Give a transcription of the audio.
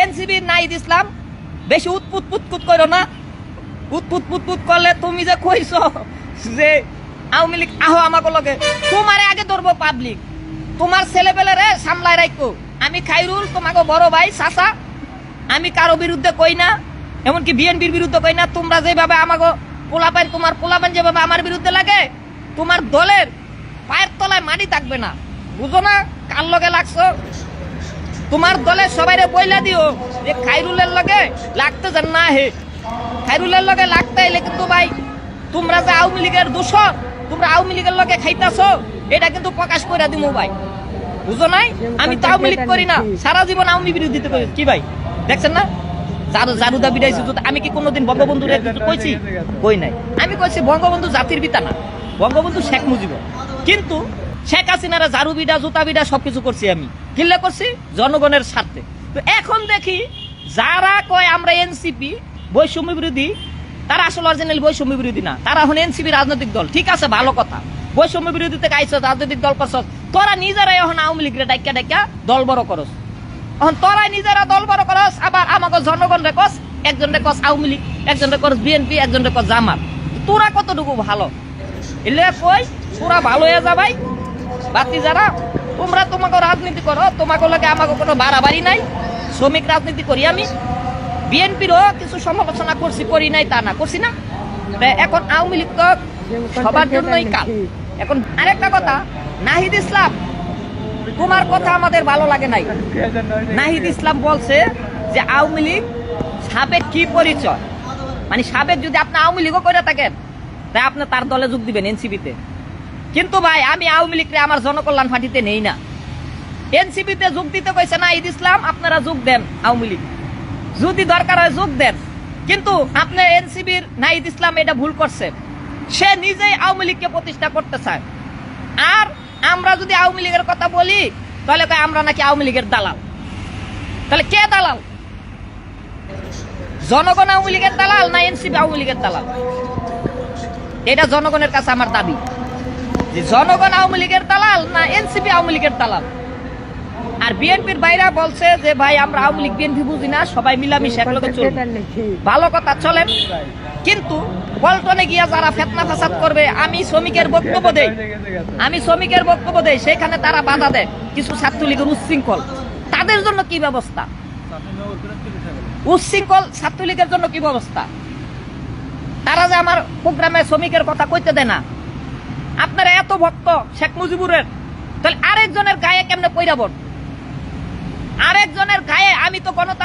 এনসিবির নাহিদ ইসলাম বেশি উৎপুত করো না। উৎপুত করলে তুমি যে কইছো যে আওয়ামী লীগ আহো আমাকে লগে, তোমারে আগে ধরবো পাবলিক। তোমার ছেলেপেলেরে সামলায় রাখো। আমি খাইরুল তোমাকে বড় ভাই চাচা, আমি কারো বিরুদ্ধে কই না, এমনকি বিএনপির বিরুদ্ধে কই না। তোমরা যেভাবে আমাকে পোলাপান, তোমার পোলাপান যেভাবে আমার বিরুদ্ধে লাগে, তোমার দলের পায়ের তলায় মাটি থাকবে না, বুঝো না কার লগে লাগছো। তোমার দলের সবাইরে বইলা দিও যে খাইরুলের লগে লাগতে যান না হে, খাইরুলের লগে লাগতে এলে কিন্তু ভাই তোমরা যে আওয়ামী লীগের দোষর, তোমরা আওয়ামী লীগের লগে খাইতাছো, এটা কিন্তু প্রকাশ করে দিমু ভাই, বুঝো নাই। আমি তো আওয়ামী লীগ করি না, সারা জীবন আওয়ামী বিরোধিতা করি। কি ভাই দেখছেন না জারুদা বিদাইছি। আমি কি কোনোদিন বঙ্গবন্ধুর কইছি? কই নাই। আমি কইছি বঙ্গবন্ধু জাতির পিতা না, বঙ্গবন্ধু শেখ মুজিবুর। কিন্তু শেখ হাসিনারা ঝাড়ু বিডা জুতা বিডা সবকিছু করছি আমি, কিল্লে করছি জনগণের স্বার্থে। তো এখন দেখি যারা কয় আমরা এনসিপি বৈষম্য বিরোধী, তারা আসলে অরিজিনাল বৈষম্য বিরোধী না, তারা এখন এনসিপি রাজনৈতিক দল। ঠিক আছে, ভালো কথা, বৈষম্য বিরোধী থেকে আইস রাজনৈতিক দল করছ, তোরা নিজেরাই এখন আওয়ামী লীগের ডাইকা দল বড় করস। এখন তোরাই নিজেরা দল বড় করস, আবার আমাকে জনগণ রে কস, একজন রে কস আওয়ামী লীগ, একজন রে কস বিএনপি, একজন রে কস জামাত। তোরা কতটুকু ভালো এলে কই তোরা ভালো হয়ে যা ভাই। বাকি যারা তোমরা তোমাকে রাজনীতি করো, তোমাকে লাগে আমাকে কোনো বাড়াবাড়ি নাই। শ্রমিক রাজনীতি করি আমি, বিএনপিরও কিছু সমালোচনা করছি, করি নাই তা না, করছি না। এখন আওয়ামী লীগ তো সবার জন্যই কাল। এখন আরেকটা কথা, নাহিদ ইসলাম তোমার কথা আমাদের ভালো লাগে নাই। নাহিদ ইসলাম বলছে যে আওয়ামী লীগ সাবেক কি পরিচয়, মানে সাবেক যদি আপনি আওয়ামী লীগও করে থাকেন তাই আপনি তার দলে যোগ দিবেন এনসিপিতে। কিন্তু ভাই আমি আওয়ামী লীগকে আমার জনকল্যাণ পার্টিতে নেই না, এনসিপিতে যোগ দিতে কইছে নাহিদ ইসলাম, আপনারা যোগ দেন আওয়ামী লীগ, যদি দরকার হয় যোগ দেন। কিন্তু আপনি এনসিপির নাহিদ ইসলাম এটা ভুল করছে, সে নিজেই আওয়ামী লীগকে প্রতিষ্ঠা করতে চায়। আর আমরা যদি আওয়ামী লীগের কথা বলি তাহলে আমরা নাকি আওয়ামী লীগের দালাল। তাহলে কে দালাল? জনগণ আওয়ামী লীগের দালাল না এনসিপি আওয়ামী লীগের দালাল? এটা জনগণের কাছে আমার দাবি যে জনগণ আওয়ামী লীগের দালাল না এনসিপি আওয়ামী লীগের দালাল। আর বিএনপির বাইরা বলছে যে ভাই আমরা আওয়ামী লীগ বিএনপি বুঝি না, সবাই মিলামিশে একলগে চলবে, ভালো কথা চলেন। কিন্তু পল্টনে গিয়া যারা ফেতনা ফাসাদ করবে, আমি শ্রমিকের বক্তব্য দেই, সেখানে তারা বাধা দেয় কিছু ছাত্রলীগের উচ্ছৃঙ্খল, তাদের জন্য কি ব্যবস্থা? উচ্ছৃঙ্খল ছাত্রলীগের জন্য কি ব্যবস্থা? তারা যে আমার প্রোগ্রামে শ্রমিকের কথা কইতে দেয় না। আপনারা এত ভক্ত শেখ মুজিবুরের, তাহলে আরেকজনের গায়ে কেমনে পইরাবন? আরেকজনের গায়ে আমি তো গণতন্ত্র